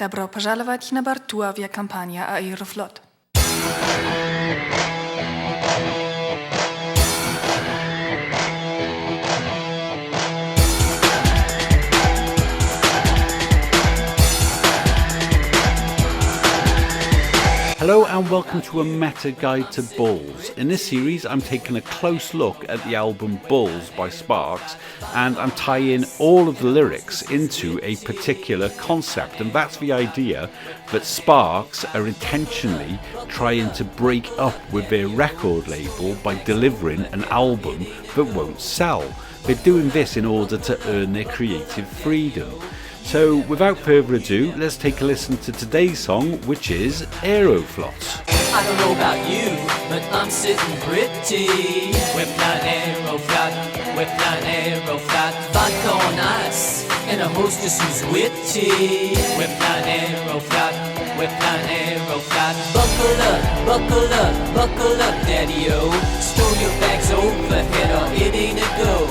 Добро пожаловать на борту авиакомпания Aeroflot. Hello and welcome to a meta guide to Bulls. In this series I'm taking a close look at the album Bulls by SPARKS, and I'm tying all of the lyrics into a particular concept, and that's the idea that SPARKS are intentionally trying to break up with their record label by delivering an album that won't sell. They're doing this in order to earn their creative freedom. So without further ado, let's take a listen to today's song, which is Aeroflot. I don't know about you, but I'm sitting pretty. We're flying Aeroflot, vodka on ice, and a hostess who's witty. We're flying Aeroflot, buckle up, daddy-o. Stow your bags overhead or it ain't a go.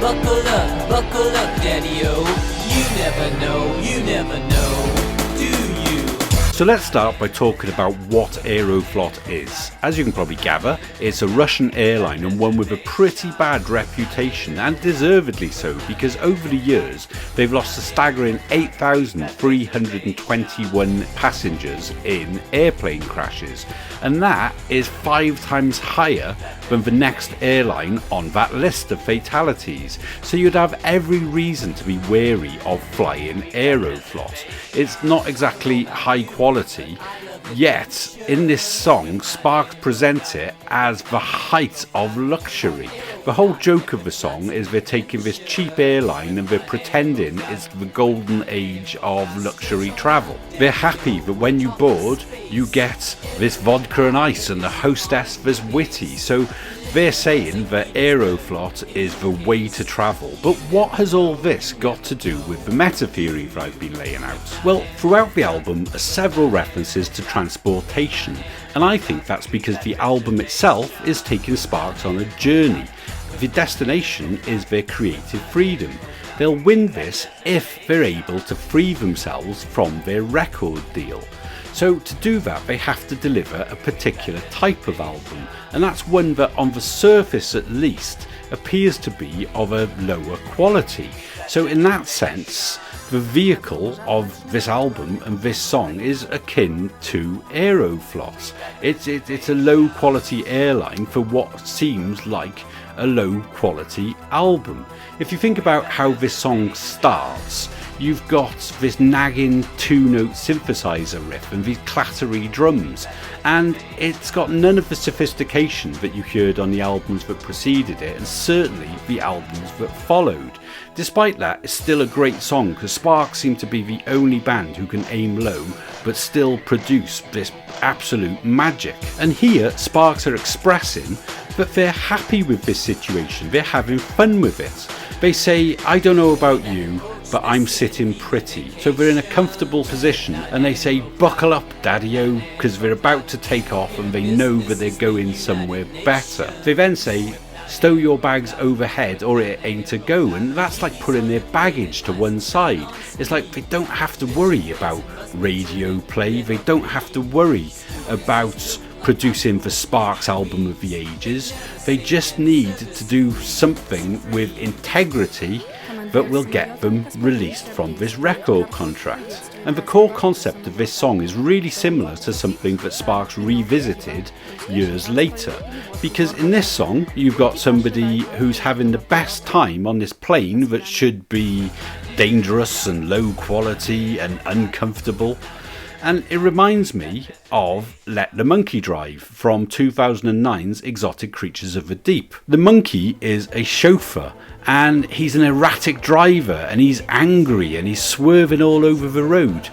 Buckle up, daddy-o. You never know, do you? So let's start by talking about what Aeroflot is. As you can probably gather, it's a Russian airline, and one with a pretty bad reputation, and deservedly so, because over the years they've lost a staggering 8,321 passengers in airplane crashes, and that is 5 times higher than the next airline on that list of fatalities. So you'd have every reason to be wary of flying Aeroflot. It's not exactly high quality, yet in this song SPARKS present it as the height of luxury. The whole joke of the song is they're taking this cheap airline and they're pretending it's the golden age of luxury travel. They're happy that when you board you get this vodka and ice and the hostess that's witty. So they're saying that Aeroflot is the way to travel. But what has all this got to do with the meta theory that I've been laying out? Well, throughout the album are several references to transportation, and I think that's because the album itself is taking SPARKS on a journey. The destination is their creative freedom. They'll win this if they're able to free themselves from their record deal. So to do that they have to deliver a particular type of album, and that's one that on the surface at least appears to be of a lower quality. So in that sense the vehicle of this album and this song is akin to Aeroflot. It's a low quality airline for what seems like a low quality album. If you think about how this song starts, you've got this nagging 2-note synthesizer riff and these clattery drums, and it's got none of the sophistication that you heard on the albums that preceded it, and certainly the albums that followed. Despite that, it's still a great song because SPARKS seem to be the only band who can aim low but still produce this absolute magic. And here SPARKS are expressing that they're happy with this situation, they're having fun with it. They say, I don't know about you, but I'm sitting pretty. So they're in a comfortable position and they say, buckle up, daddy-o, because they're about to take off and they know that they're going somewhere better. They then say, stow your bags overhead or it ain't a go, and that's like putting their baggage to one side. It's like they don't have to worry about radio play, they don't have to worry about producing the SPARKS album of the ages. They just need to do something with integrity that will get them released from this record contract. And the core concept of this song is really similar to something that SPARKS revisited years later, because in this song you've got somebody who's having the best time on this plane that should be dangerous and low quality and uncomfortable. And it reminds me of Let the Monkey Drive from 2009's Exotic Creatures of the Deep. The monkey is a chauffeur and he's an erratic driver and he's angry and he's swerving all over the road.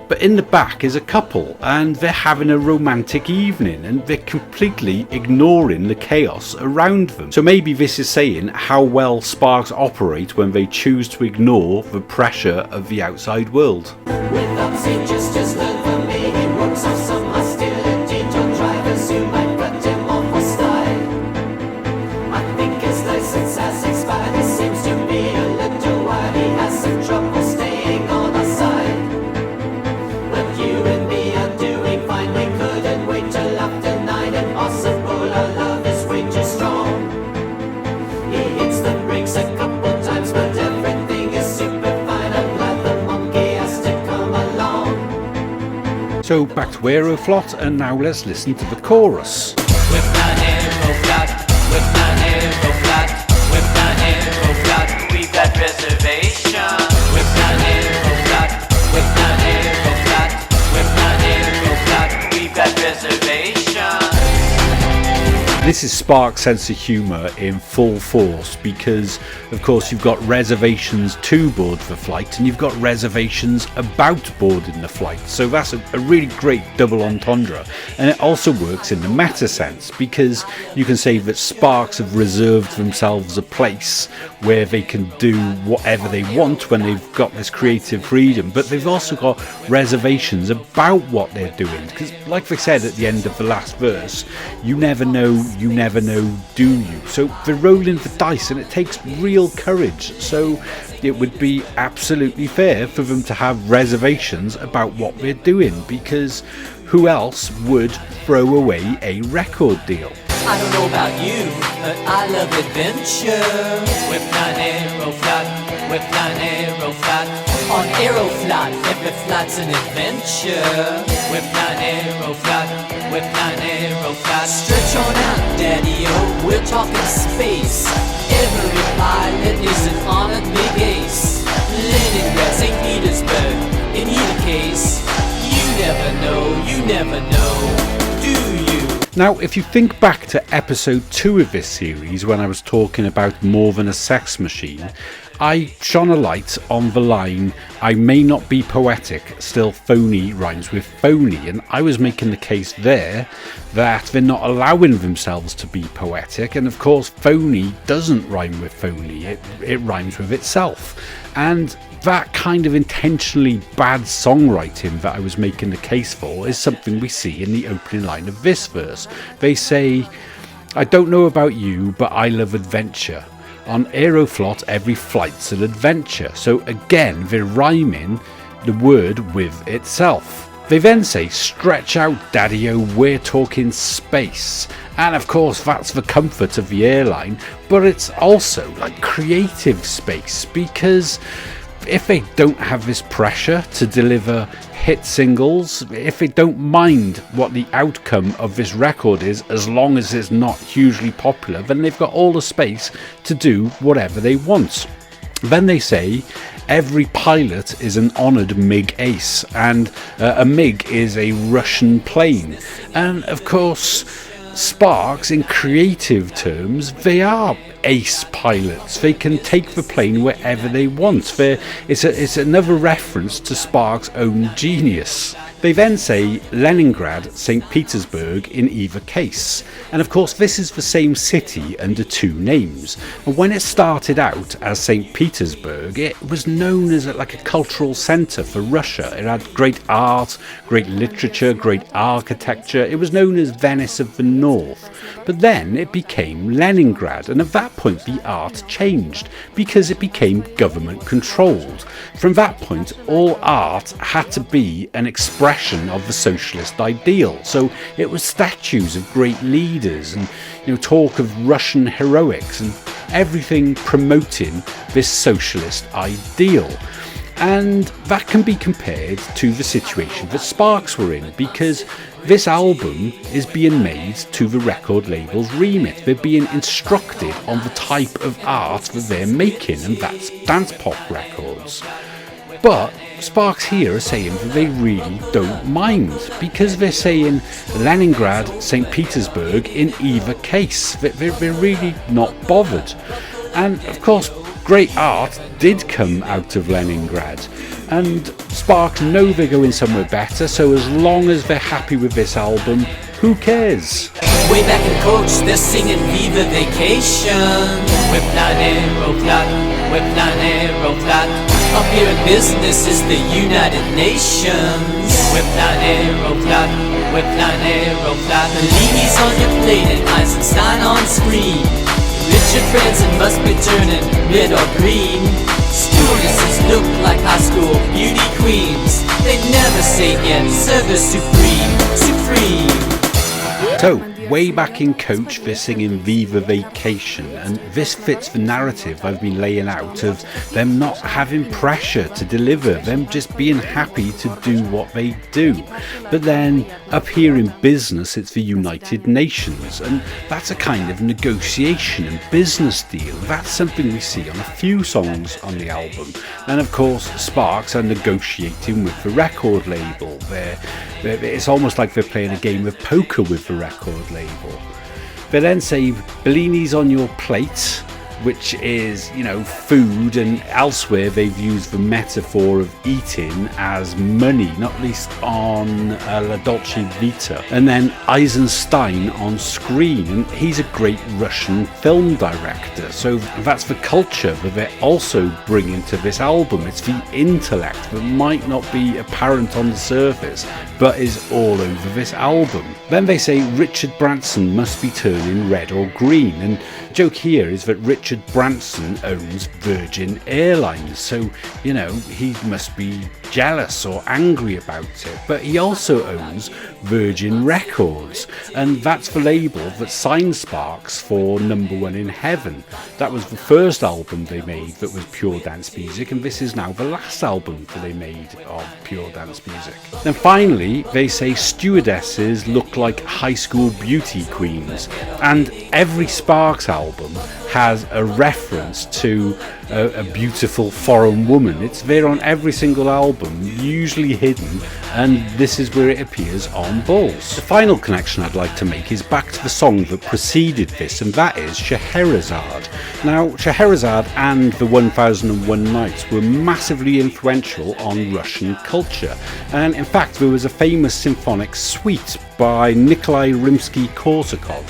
But in the back is a couple and they're having a romantic evening and they're completely ignoring the chaos around them. So maybe this is saying how well SPARKS operate when they choose to ignore the pressure of the outside world. Without changes, just learn from me. He works on some hostility to drivers who might cut him off for style. I think his license has expired. He seems to be a little wild. He has some trouble staying on our side. So back to Aeroflot, and now let's listen to the chorus. With an Aeroflot, with an Aeroflot, with an Aeroflot, we've got reservation. With an Aeroflot, with an Aeroflot, with an Aeroflot, we've got reservation. This is Sparks' sense of humour in full force, because of course you've got reservations to board the flight and you've got reservations about boarding the flight, so that's a really great double entendre. And it also works in the meta sense, because you can say that Sparks have reserved themselves a place where they can do whatever they want when they've got this creative freedom, but they've also got reservations about what they're doing, because like they said at the end of the last verse, you never know, do you? So they're rolling the dice, and it takes real courage. So it would be absolutely fair for them to have reservations about what they're doing, because who else would throw away a record deal? I don't know about you, but I love adventure. With an Aeroflot, with an Aeroflot. On Aeroflot, every flight's an adventure. With an Aeroflot, with an Aeroflot. Stretch on out, daddy-o, we're talking space. Every pilot is an honored big ace. Leningrad, St. Petersburg, in either case. You never know, do you? Now, if you think back to episode 2 of this series, when I was talking about More Than a Sex Machine, I shone a light on the line, I may not be poetic, still phony rhymes with phony, and I was making the case there that they're not allowing themselves to be poetic, and of course phony doesn't rhyme with phony, it rhymes with itself. And that kind of intentionally bad songwriting that I was making the case for is something we see in the opening line of this verse. They say, I don't know about you, but I love adventure. On Aeroflot, every flight's an adventure. So again, they're rhyming the word with itself. They then say, stretch out, daddy-o, we're talking space. And of course, that's the comfort of the airline, but it's also like creative space, because if they don't have this pressure to deliver hit singles, if they don't mind what the outcome of this record is, as long as it's not hugely popular, then they've got all the space to do whatever they want. Then they say every pilot is an honoured MiG ace, and a MiG is a Russian plane. And of course, Sparks, in creative terms, they are ace pilots. They can take the plane wherever they want. It's another reference to Sparks' own genius. They then say Leningrad, St. Petersburg in either case. And of course this is the same city under two names. And when it started out as St. Petersburg, it was known as like a cultural centre for Russia. It had great art, great literature, great architecture. It was known as Venice of the North. But then it became Leningrad, and at that point the art changed because it became government controlled. From that point, all art had to be an expression of the socialist ideal. So it was statues of great leaders and talk of Russian heroics and everything promoting this socialist ideal. And that can be compared to the situation that Sparks were in, because this album is being made to the record label's remit. They're being instructed on the type of art that they're making, and that's dance pop records. But Sparks here are saying that they really don't mind, because they're saying Leningrad, St. Petersburg in either case. They're really not bothered. And of course, great art did come out of Leningrad, and Sparks know they're going somewhere better, so as long as they're happy with this album, who cares? Way back in coach, they're singing Viva Vacation. With an Aeroflot, with an Aeroflot. Up here in business is the United Nations. With an Aeroflot, with an Aeroflot. Bellinis on your plate and Eisenstein on screen. Richard Branson must be turning red or green. Stewardesses look like high school beauty queens. They never say yes, service supreme, supreme. So, way back in coach they're singing Viva Vacation, and this fits the narrative I've been laying out of them not having pressure to deliver, them just being happy to do what they do. But then up here in business it's the United Nations, and that's a kind of negotiation and business deal. That's something we see on a few songs on the album. And of course Sparks are negotiating with the record label. It's almost like they're playing a game of poker with the record label. They then say Bellini's on your plate, which is, food, and elsewhere they've used the metaphor of eating as money, not least on La Dolce Vita. And then Eisenstein on screen, and he's a great Russian film director, so that's the culture that they're also bringing to this album. It's the intellect that might not be apparent on the surface, but is all over this album. Then they say Richard Branson must be turning red or green, and the joke here is that Richard Branson owns Virgin Airlines, so he must be jealous or angry about it. But he also owns Virgin Records, and that's the label that signed Sparks for Number One in Heaven. That was the first album they made that was pure dance music, and this is now the last album that they made of pure dance music. Then finally they say stewardesses look like high school beauty queens, and every Sparks album has a reference to a beautiful foreign woman. It's there on every single album, usually hidden, and this is where it appears on Balls. The final connection I'd like to make is back to the song that preceded this, and that is Scheherazade. Now, Scheherazade and the 1001 Nights were massively influential on Russian culture, and in fact there was a famous symphonic suite by Nikolai Rimsky-Korsakov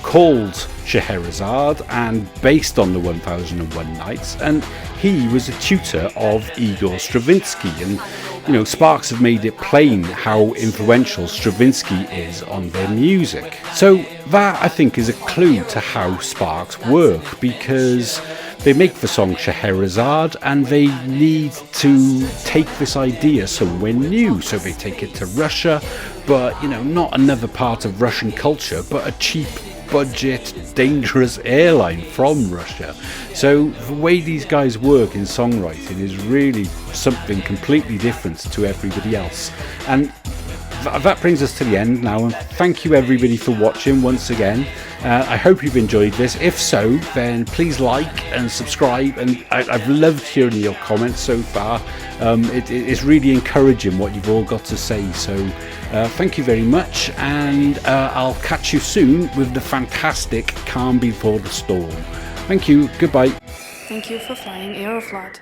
called Scheherazade and based on the 1001 Nights, and he was a tutor of Igor Stravinsky, and Sparks have made it plain how influential Stravinsky is on their music. So that, I think, is a clue to how Sparks work, because they make the song Scheherazade and they need to take this idea somewhere new, so they take it to Russia, but not another part of Russian culture, but a cheap budget dangerous airline from Russia. So the way these guys work in songwriting is really something completely different to everybody else. And that brings us to the end now, and thank you everybody for watching once again. I hope you've enjoyed this. If so, then please like and subscribe, and I've loved hearing your comments so far. It's really encouraging what you've all got to say, so thank you very much, and I'll catch you soon with the fantastic Calm Before the Storm. Thank you, goodbye. Thank you for flying Aeroflot.